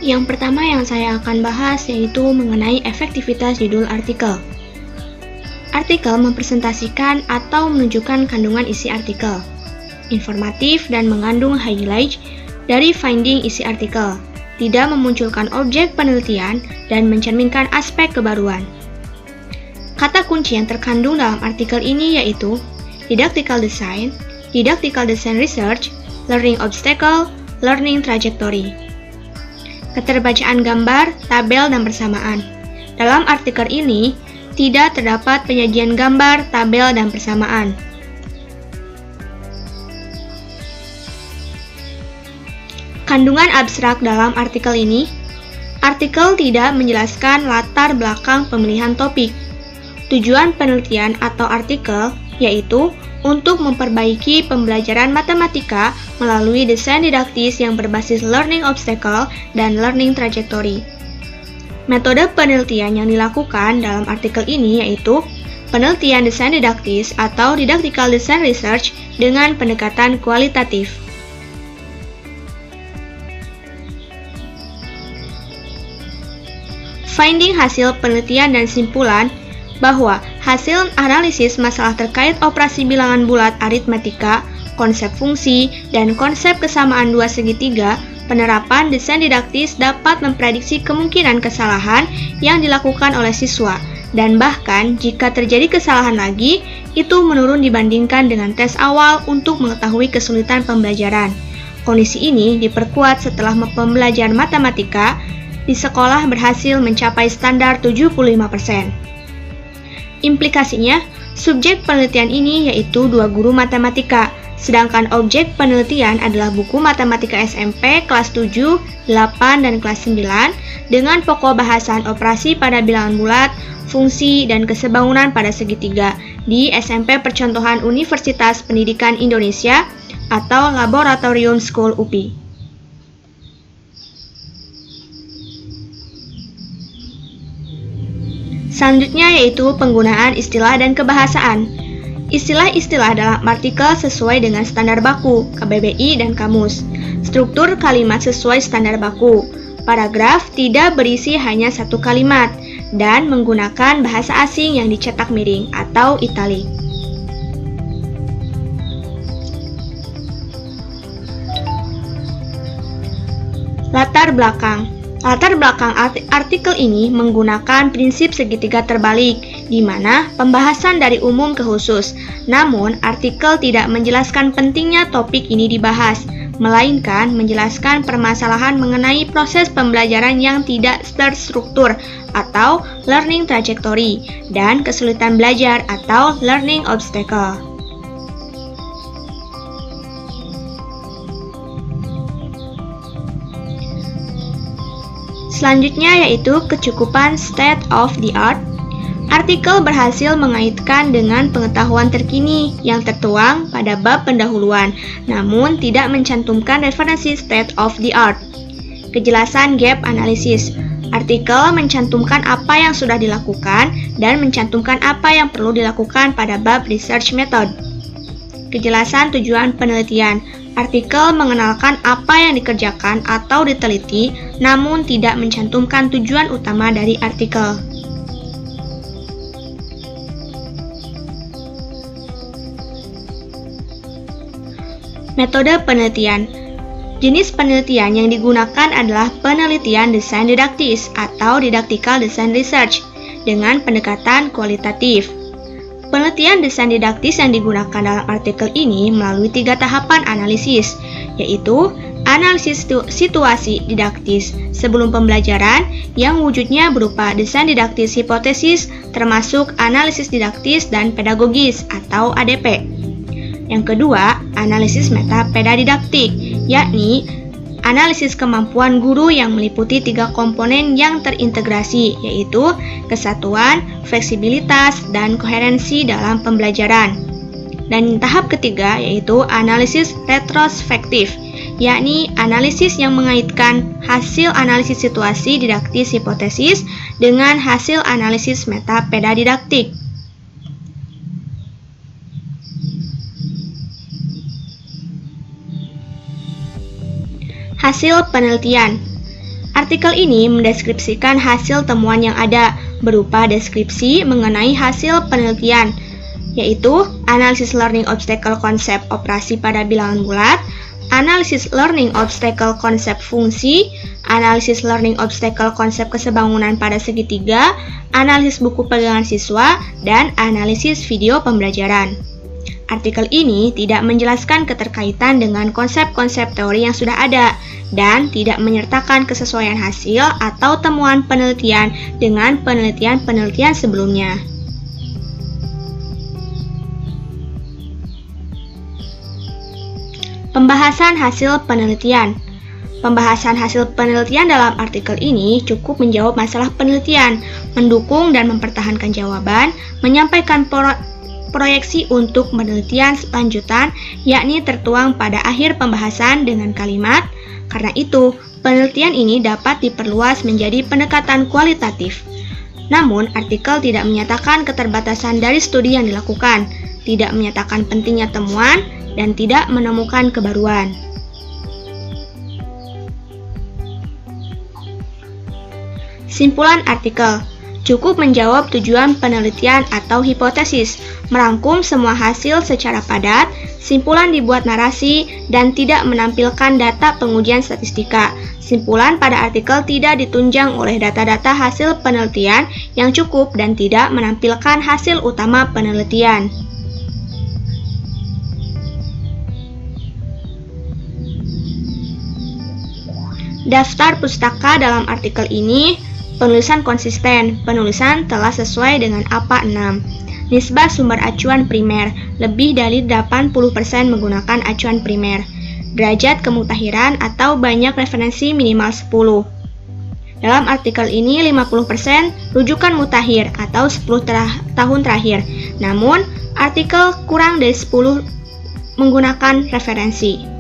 Yang pertama yang saya akan bahas yaitu mengenai efektivitas judul artikel. Artikel mempresentasikan atau menunjukkan kandungan isi artikel, informatif dan mengandung highlight dari finding isi artikel, tidak memunculkan objek penelitian dan mencerminkan aspek kebaruan. Kata kunci yang terkandung dalam artikel ini yaitu didactical design research, learning obstacle, learning trajectory. Keterbacaan gambar, tabel, dan persamaan. Dalam artikel ini, tidak terdapat penyajian gambar, tabel, dan persamaan. Kandungan abstrak dalam artikel ini, artikel tidak menjelaskan latar belakang pemilihan topik. Tujuan penelitian atau artikel yaitu untuk memperbaiki pembelajaran matematika melalui desain didaktis yang berbasis learning obstacle dan learning trajectory. Metode penelitian yang dilakukan dalam artikel ini yaitu penelitian desain didaktis atau didactical design research dengan pendekatan kualitatif. Finding hasil penelitian dan simpulan bahwa hasil analisis masalah terkait operasi bilangan bulat aritmatika, konsep fungsi, dan konsep kesamaan dua segitiga, penerapan desain didaktis dapat memprediksi kemungkinan kesalahan yang dilakukan oleh siswa, dan bahkan jika terjadi kesalahan lagi, itu menurun dibandingkan dengan tes awal untuk mengetahui kesulitan pembelajaran. Kondisi ini diperkuat setelah pembelajaran matematika di sekolah berhasil mencapai standar 75%. Implikasinya, subjek penelitian ini yaitu 2 guru matematika, sedangkan objek penelitian adalah buku matematika SMP kelas 7, 8, dan kelas 9 dengan pokok bahasan operasi pada bilangan bulat, fungsi, dan kesebangunan pada segitiga di SMP Percontohan Universitas Pendidikan Indonesia atau Laboratorium School UPI. Selanjutnya yaitu penggunaan istilah dan kebahasaan. Istilah-istilah dalam artikel sesuai dengan standar baku, KBBI, dan kamus. Struktur kalimat sesuai standar baku. Paragraf tidak berisi hanya satu kalimat dan menggunakan bahasa asing yang dicetak miring atau italik. Latar belakang. Latar belakang artikel ini menggunakan prinsip segitiga terbalik, di mana pembahasan dari umum ke khusus. Namun, artikel tidak menjelaskan pentingnya topik ini dibahas, melainkan menjelaskan permasalahan mengenai proses pembelajaran yang tidak terstruktur atau learning trajectory, dan kesulitan belajar atau learning obstacle. Selanjutnya yaitu kecukupan state of the art. Artikel berhasil mengaitkan dengan pengetahuan terkini yang tertuang pada bab pendahuluan, namun tidak mencantumkan referensi state of the art. Kejelasan gap analysis. Artikel mencantumkan apa yang sudah dilakukan dan mencantumkan apa yang perlu dilakukan pada bab research method. Kejelasan tujuan penelitian. Artikel mengenalkan apa yang dikerjakan atau diteliti, namun tidak mencantumkan tujuan utama dari artikel. Metode penelitian. Jenis penelitian yang digunakan adalah penelitian desain didaktis atau didactical design research dengan pendekatan kualitatif. Penelitian desain didaktis yang digunakan dalam artikel ini melalui 3 tahapan analisis, yaitu analisis situasi didaktis sebelum pembelajaran yang wujudnya berupa desain didaktis hipotesis termasuk analisis didaktis dan pedagogis atau ADP. Yang kedua, analisis metapedadidaktik, yakni analisis kemampuan guru yang meliputi 3 komponen yang terintegrasi, yaitu kesatuan, fleksibilitas, dan koherensi dalam pembelajaran. Dan tahap ketiga yaitu analisis retrospektif, yakni analisis yang mengaitkan hasil analisis situasi didaktis hipotesis dengan hasil analisis metapedadidaktik. Hasil penelitian. Artikel ini mendeskripsikan hasil temuan yang ada berupa deskripsi mengenai hasil penelitian, yaitu analisis learning obstacle konsep operasi pada bilangan bulat, analisis learning obstacle konsep fungsi, analisis learning obstacle konsep kesebangunan pada segitiga, analisis buku pegangan siswa, dan analisis video pembelajaran. Artikel ini tidak menjelaskan keterkaitan dengan konsep-konsep teori yang sudah ada dan tidak menyertakan kesesuaian hasil atau temuan penelitian dengan penelitian-penelitian sebelumnya. Pembahasan hasil penelitian. Pembahasan hasil penelitian dalam artikel ini cukup menjawab masalah penelitian, mendukung dan mempertahankan jawaban, menyampaikan proyeksi untuk penelitian lanjutan, yakni tertuang pada akhir pembahasan dengan kalimat, karena itu, penelitian ini dapat diperluas menjadi pendekatan kualitatif. Namun, artikel tidak menyatakan keterbatasan dari studi yang dilakukan, tidak menyatakan pentingnya temuan, dan tidak menemukan kebaruan. Simpulan artikel cukup menjawab tujuan penelitian atau hipotesis, merangkum semua hasil secara padat, simpulan dibuat narasi, dan tidak menampilkan data pengujian statistika. Simpulan pada artikel tidak ditunjang oleh data-data hasil penelitian yang cukup dan tidak menampilkan hasil utama penelitian. Daftar pustaka dalam artikel ini. Penulisan konsisten, penulisan telah sesuai dengan APA 6. Nisbah sumber acuan primer, lebih dari 80% menggunakan acuan primer. Derajat kemutahiran atau banyak referensi minimal 10. Dalam artikel ini 50% rujukan mutakhir atau 10 tahun terakhir. Namun, artikel kurang dari 10 menggunakan referensi.